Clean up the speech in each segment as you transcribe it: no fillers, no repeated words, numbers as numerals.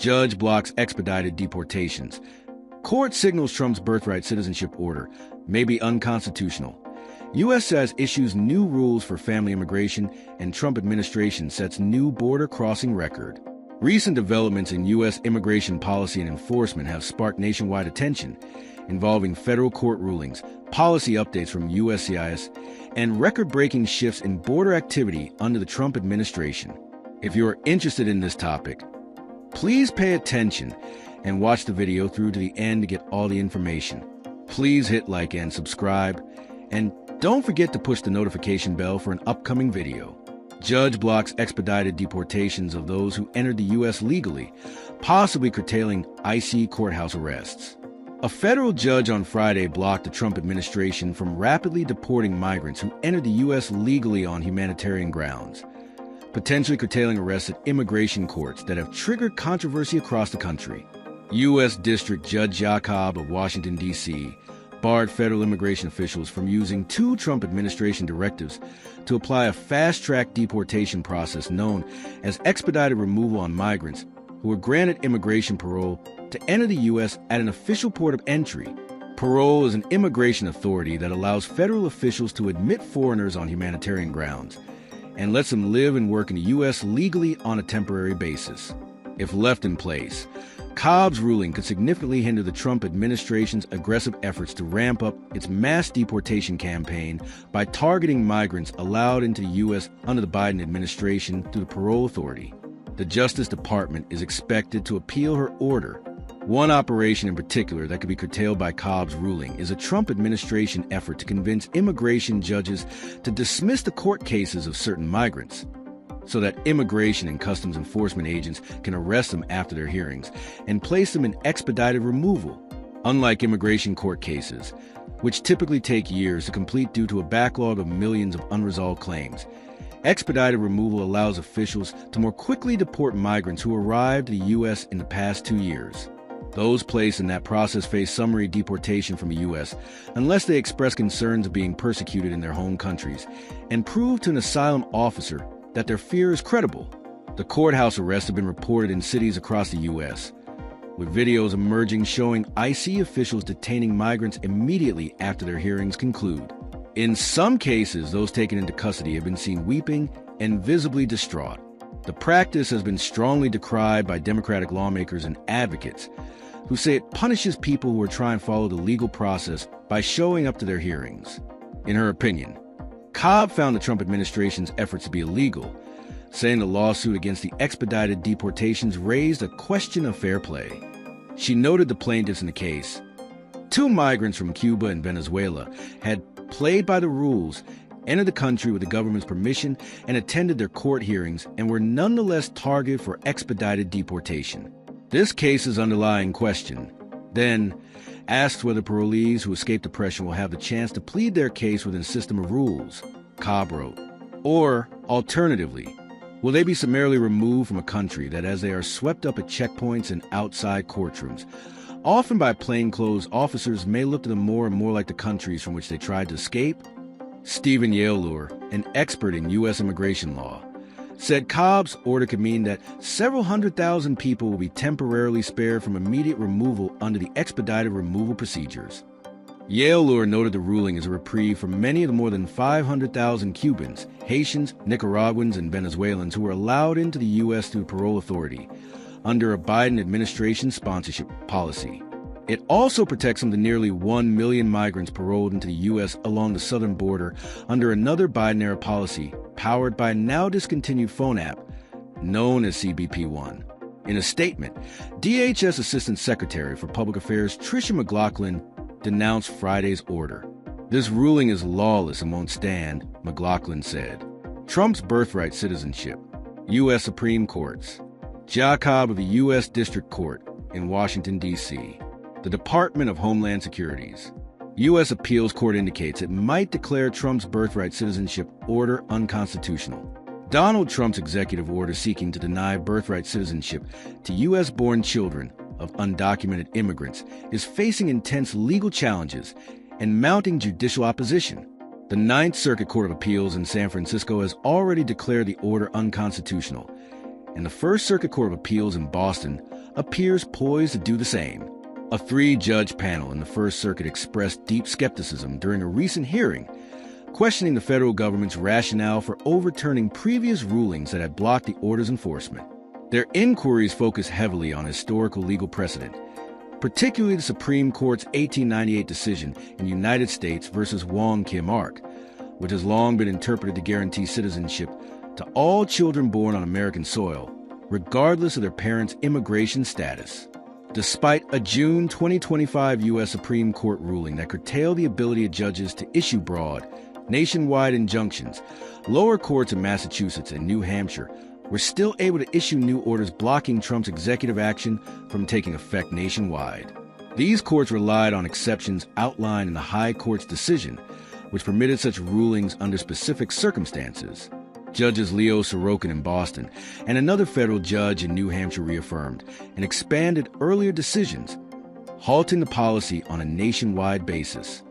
Judge blocks expedited deportations. Court signals Trump's birthright citizenship order may be unconstitutional. USCIS issues new rules for family immigration, and Trump administration sets new border crossing record. Recent developments in U.S. immigration policy and enforcement have sparked nationwide attention, involving federal court rulings, policy updates from USCIS, and record-breaking shifts in border activity under the Trump administration. If you're interested in this topic, please pay attention and watch the video through to the end to get all the information. Please hit like and subscribe, and don't forget to push the notification bell for an upcoming video. Judge blocks expedited deportations of those who entered the U.S. legally, possibly curtailing ICE courthouse arrests. A federal judge on Friday blocked the Trump administration from rapidly deporting migrants who entered the U.S. legally on humanitarian grounds, potentially curtailing arrests at immigration courts that have triggered controversy across the country. U.S. District Judge Jacob of Washington, D.C., barred federal immigration officials from using two Trump administration directives to apply a fast-track deportation process known as expedited removal on migrants who were granted immigration parole to enter the U.S. at an official port of entry. Parole is an immigration authority that allows federal officials to admit foreigners on humanitarian grounds and lets them live and work in the U.S. legally on a temporary basis. If left in place, Cobb's ruling could significantly hinder the Trump administration's aggressive efforts to ramp up its mass deportation campaign by targeting migrants allowed into the U.S. under the Biden administration through the parole authority. The Justice Department is expected to appeal her order. One operation in particular that could be curtailed by Cobb's ruling is a Trump administration effort to convince immigration judges to dismiss the court cases of certain migrants, so that immigration and customs enforcement agents can arrest them after their hearings and place them in expedited removal. Unlike immigration court cases, which typically take years to complete due to a backlog of millions of unresolved claims, expedited removal allows officials to more quickly deport migrants who arrived in the U.S. in the past 2 years. Those placed in that process face summary deportation from the U.S. unless they express concerns of being persecuted in their home countries and prove to an asylum officer that their fear is credible. The courthouse arrests have been reported in cities across the U.S., with videos emerging showing ICE officials detaining migrants immediately after their hearings conclude. In some cases, those taken into custody have been seen weeping and visibly distraught. The practice has been strongly decried by Democratic lawmakers and advocates who say it punishes people who are trying to follow the legal process by showing up to their hearings. In her opinion, Cobb found the Trump administration's efforts to be illegal, saying the lawsuit against the expedited deportations raised a question of fair play. She noted the plaintiffs in the case, two migrants from Cuba and Venezuela, had played by the rules, entered the country with the government's permission, and attended their court hearings, and were nonetheless targeted for expedited deportation. This case's underlying question, then, asks whether parolees who escape oppression will have the chance to plead their case within a system of rules, Cobb wrote. Or, alternatively, will they be summarily removed from a country that, as they are swept up at checkpoints and outside courtrooms, often by plainclothes officers, may look to them more and more like the countries from which they tried to escape? Stephen Yalur, an expert in U.S. immigration law, said Cobb's order could mean that several 100,000 people will be temporarily spared from immediate removal under the expedited removal procedures. Yalur noted the ruling as a reprieve for many of the more than 500,000 Cubans, Haitians, Nicaraguans, and Venezuelans who were allowed into the U.S. through parole authority under a Biden administration sponsorship policy. It also protects some of the nearly 1 million migrants paroled into the U.S. along the southern border under another Biden-era policy powered by a now-discontinued phone app known as CBP One. In a statement, DHS Assistant Secretary for Public Affairs Tricia McLaughlin denounced Friday's order. This ruling is lawless and won't stand, McLaughlin said. Trump's birthright citizenship, U.S. Supreme Courts, Jacob of the U.S. District Court in Washington, D.C., the Department of Homeland Security's U.S. Appeals Court indicates it might declare Trump's birthright citizenship order unconstitutional. Donald Trump's executive order seeking to deny birthright citizenship to U.S.-born children of undocumented immigrants is facing intense legal challenges and mounting judicial opposition. The Ninth Circuit Court of Appeals in San Francisco has already declared the order unconstitutional, and the First Circuit Court of Appeals in Boston appears poised to do the same. A three-judge panel in the First Circuit expressed deep skepticism during a recent hearing, questioning the federal government's rationale for overturning previous rulings that had blocked the order's enforcement. Their inquiries focus heavily on historical legal precedent, particularly the Supreme Court's 1898 decision in United States versus Wong Kim Ark, which has long been interpreted to guarantee citizenship to all children born on American soil, regardless of their parents' immigration status. Despite a June 2025 U.S. Supreme Court ruling that curtailed the ability of judges to issue broad, nationwide injunctions, lower courts in Massachusetts and New Hampshire were still able to issue new orders blocking Trump's executive action from taking effect nationwide. These courts relied on exceptions outlined in the High Court's decision, which permitted such rulings under specific circumstances. Judges Leo Sorokin in Boston and another federal judge in New Hampshire reaffirmed and expanded earlier decisions, halting the policy on a nationwide basis.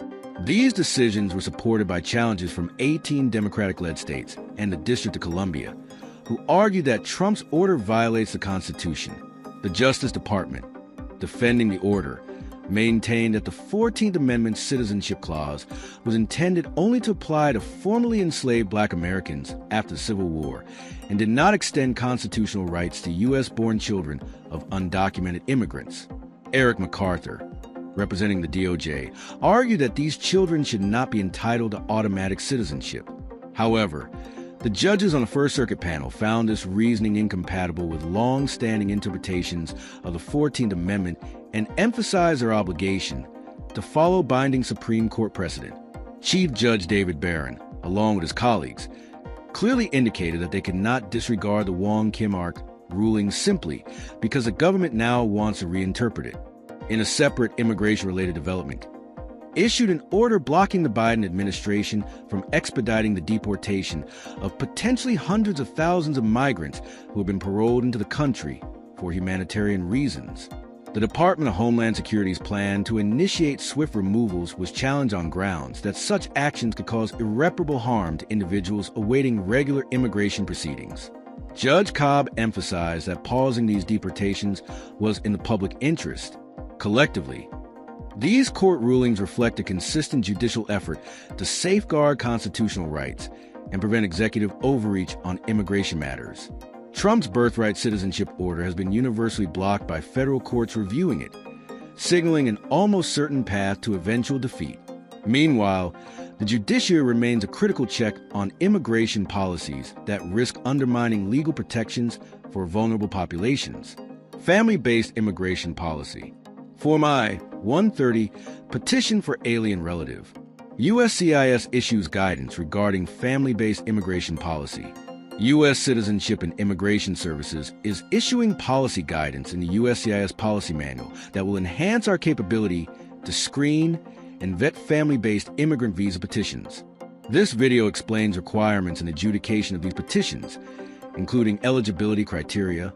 These decisions were supported by challenges from 18 Democratic-led states and the District of Columbia, who argued that Trump's order violates the Constitution. The Justice Department, defending the order, maintained that the 14th Amendment Citizenship Clause was intended only to apply to formerly enslaved Black Americans after the Civil War and did not extend constitutional rights to U.S.-born children of undocumented immigrants. Eric MacArthur, representing the DOJ, argued that these children should not be entitled to automatic citizenship. However, the judges on the First Circuit panel found this reasoning incompatible with long-standing interpretations of the 14th Amendment and emphasized their obligation to follow binding Supreme Court precedent. Chief Judge David Barron, along with his colleagues, clearly indicated that they could not disregard the Wong Kim Ark ruling simply because the government now wants to reinterpret it. In a separate immigration-related development, issued an order blocking the Biden administration from expediting the deportation of potentially hundreds of thousands of migrants who have been paroled into the country for humanitarian reasons. The Department of Homeland Security's plan to initiate swift removals was challenged on grounds that such actions could cause irreparable harm to individuals awaiting regular immigration proceedings. Judge Cobb emphasized that pausing these deportations was in the public interest. Collectively, these court rulings reflect a consistent judicial effort to safeguard constitutional rights and prevent executive overreach on immigration matters. Trump's birthright citizenship order has been universally blocked by federal courts reviewing it, signaling an almost certain path to eventual defeat. Meanwhile, the judiciary remains a critical check on immigration policies that risk undermining legal protections for vulnerable populations. Family-based immigration policy. Form I-130, Petition for Alien Relative. USCIS issues guidance regarding family-based immigration policy. U.S. Citizenship and Immigration Services is issuing policy guidance in the USCIS policy manual that will enhance our capability to screen and vet family-based immigrant visa petitions. This video explains requirements and adjudication of these petitions, including eligibility criteria,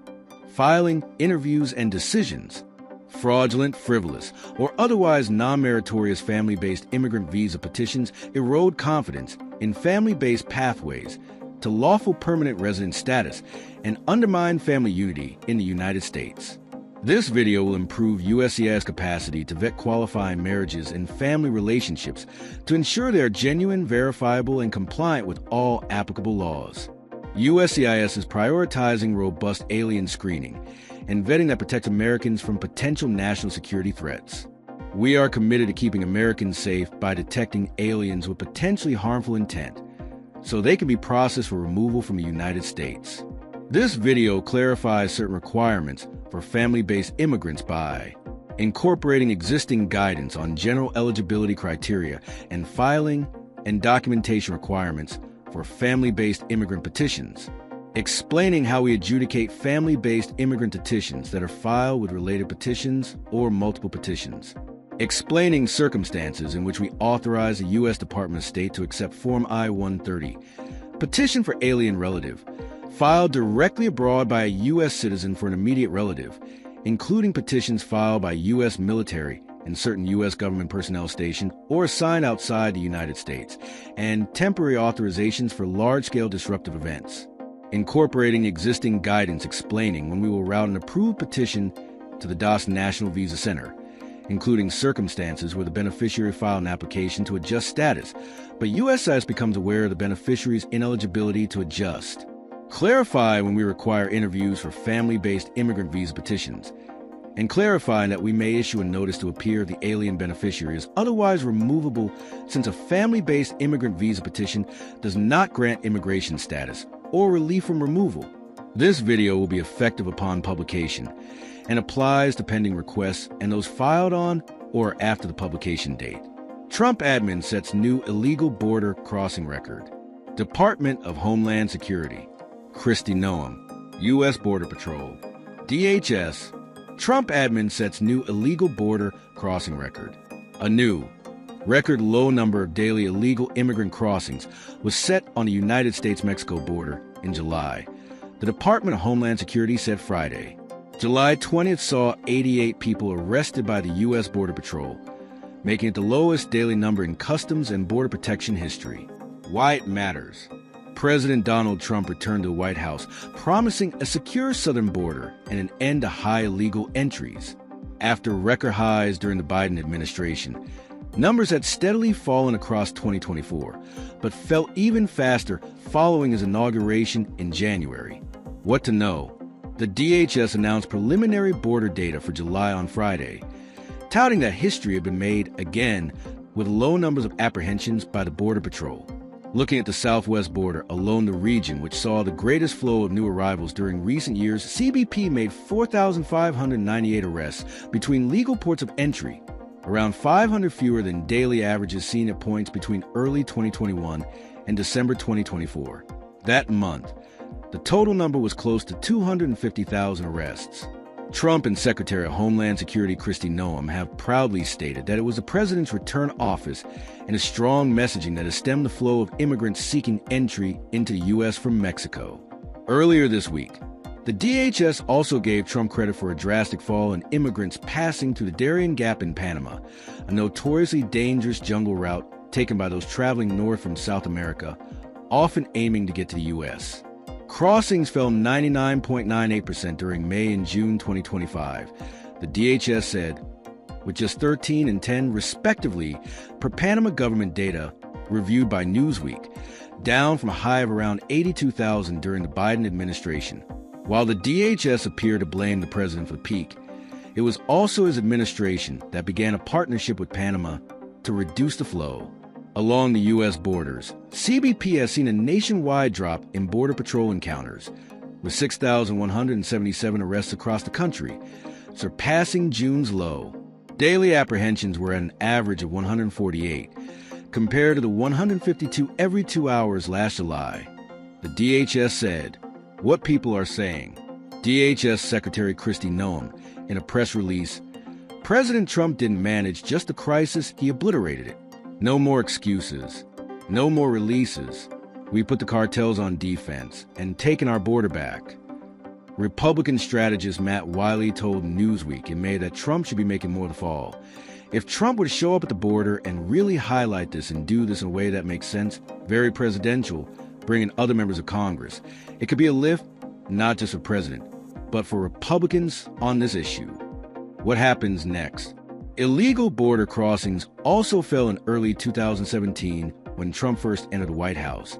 filing, interviews, and decisions. Fraudulent, frivolous, or otherwise non-meritorious family-based immigrant visa petitions erode confidence in family-based pathways to lawful permanent resident status and undermine family unity in the United States. This video will improve USCIS capacity to vet qualifying marriages and family relationships to ensure they are genuine, verifiable, and compliant with all applicable laws. USCIS is prioritizing robust alien screening and vetting that protects Americans from potential national security threats. We are committed to keeping Americans safe by detecting aliens with potentially harmful intent, so they can be processed for removal from the United States. This video clarifies certain requirements for family-based immigrants by incorporating existing guidance on general eligibility criteria and filing and documentation requirements for family-based immigrant petitions, explaining how we adjudicate family-based immigrant petitions that are filed with related petitions or multiple petitions, explaining circumstances in which we authorize the U.S. Department of State to accept Form I-130, petition for alien relative, filed directly abroad by a U.S. citizen for an immediate relative, including petitions filed by U.S. military and certain U.S. government personnel stationed or assigned outside the United States, and temporary authorizations for large-scale disruptive events, incorporating existing guidance explaining when we will route an approved petition to the DOS National Visa Center, including circumstances where the beneficiary filed an application to adjust status, but USCIS becomes aware of the beneficiary's ineligibility to adjust. Clarify when we require interviews for family-based immigrant visa petitions, and clarifying that we may issue a notice to appear if the alien beneficiary is otherwise removable, since a family-based immigrant visa petition does not grant immigration status or relief from removal. This video will be effective upon publication and applies to pending requests and those filed on or after the publication date. Trump admin sets new illegal border crossing record. Department of Homeland Security. Kristi Noem, U.S. Border Patrol. DHS. Trump admin sets new illegal border crossing record. A new record low number of daily illegal immigrant crossings was set on the United States-Mexico border in July. The Department of Homeland Security said Friday. July 20th saw 88 people arrested by the U.S. Border Patrol, making it the lowest daily number in Customs and Border Protection history. Why it matters. President Donald Trump returned to the White House, promising a secure southern border and an end to high illegal entries. After record highs during the Biden administration, numbers had steadily fallen across 2024, but fell even faster following his inauguration in January. What to know? The DHS announced preliminary border data for July on Friday, touting that history had been made again with low numbers of apprehensions by the Border Patrol. Looking at the southwest border, alone the region which saw the greatest flow of new arrivals during recent years, CBP made 4,598 arrests between legal ports of entry, around 500 fewer than daily averages seen at points between early 2021 and December 2024. That month, the total number was close to 250,000 arrests. Trump and Secretary of Homeland Security Kristi Noem have proudly stated that it was the president's return to office and a strong messaging that has stemmed the flow of immigrants seeking entry into the U.S. from Mexico. Earlier this week, the DHS also gave Trump credit for a drastic fall in immigrants passing through the Darien Gap in Panama, a notoriously dangerous jungle route taken by those traveling north from South America, often aiming to get to the U.S. Crossings fell 99.98% during May and June 2025, the DHS said, with just 13 and 10 respectively per Panama government data reviewed by Newsweek, down from a high of around 82,000 during the Biden administration. While the DHS appeared to blame the president for the peak, it was also his administration that began a partnership with Panama to reduce the flow. Along the U.S. borders, CBP has seen a nationwide drop in Border Patrol encounters, with 6,177 arrests across the country, surpassing June's low. Daily apprehensions were at an average of 148, compared to the 152 every 2 hours last July. The DHS said, "What people are saying." DHS Secretary Kristi Noem, in a press release, President Trump didn't manage just the crisis, he obliterated it. No more excuses. No more releases. We put the cartels on defense and taken our border back. Republican strategist Matt Wiley told Newsweek in May that Trump should be making more the fall. If Trump would show up at the border and really highlight this and do this in a way that makes sense, very presidential, bringing other members of Congress, it could be a lift, not just for president, but for Republicans on this issue. What happens next? Illegal border crossings also fell in early 2017 when Trump first entered the White House,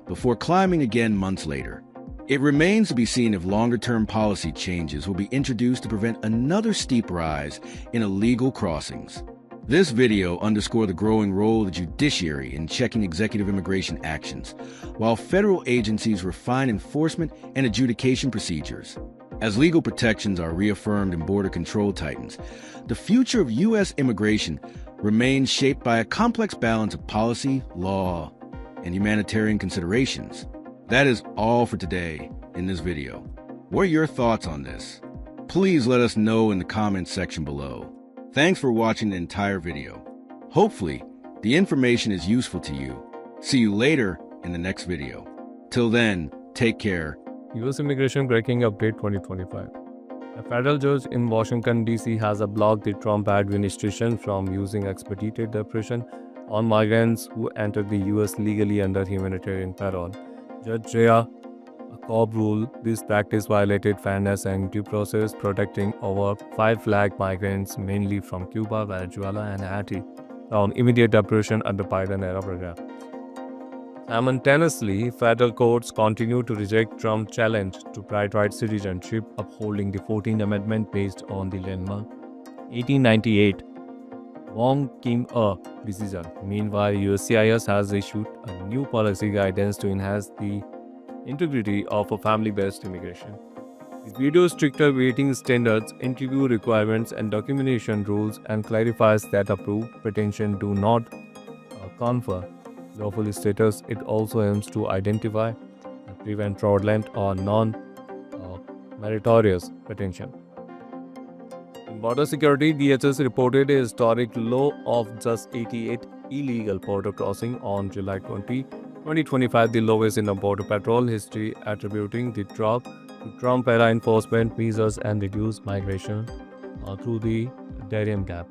before climbing again months later. It remains to be seen if longer-term policy changes will be introduced to prevent another steep rise in illegal crossings. This video underscores the growing role of the judiciary in checking executive immigration actions, while federal agencies refine enforcement and adjudication procedures. As legal protections are reaffirmed and border control tightens, the future of U.S. immigration remains shaped by a complex balance of policy, law, and humanitarian considerations. That is all for today in this video. What are your thoughts on this? Please let us know in the comments section below. Thanks for watching the entire video. Hopefully, the information is useful to you. See you later in the next video. Till then, take care. US Immigration Cracking Update 2025. A federal judge in Washington, D.C. has blocked the Trump administration from using expedited deportation on migrants who entered the U.S. legally under humanitarian parole. Judge Rhea Cobb rule, this practice violated fairness and due process, protecting over 5 lakh migrants, mainly from Cuba, Venezuela, and Haiti, from immediate deportation under Biden-era program. Simultaneously, federal courts continue to reject Trump's challenge to birthright citizenship, upholding the 14th Amendment based on the landmark 1898 Wong Kim-er decision. Meanwhile, USCIS has issued a new policy guidance to enhance the integrity of a family-based immigration. It vetoes stricter waiting standards, interview requirements, and documentation rules, and clarifies that approved pretension do not confer lawful status. It also aims to identify and prevent fraudulent or non-meritorious pretension. In border security, DHS reported a historic low of just 88 illegal border crossing on July 20, 2025, the lowest in a border patrol history, attributing the drop to Trump-era enforcement measures and reduced migration through the Darien Gap.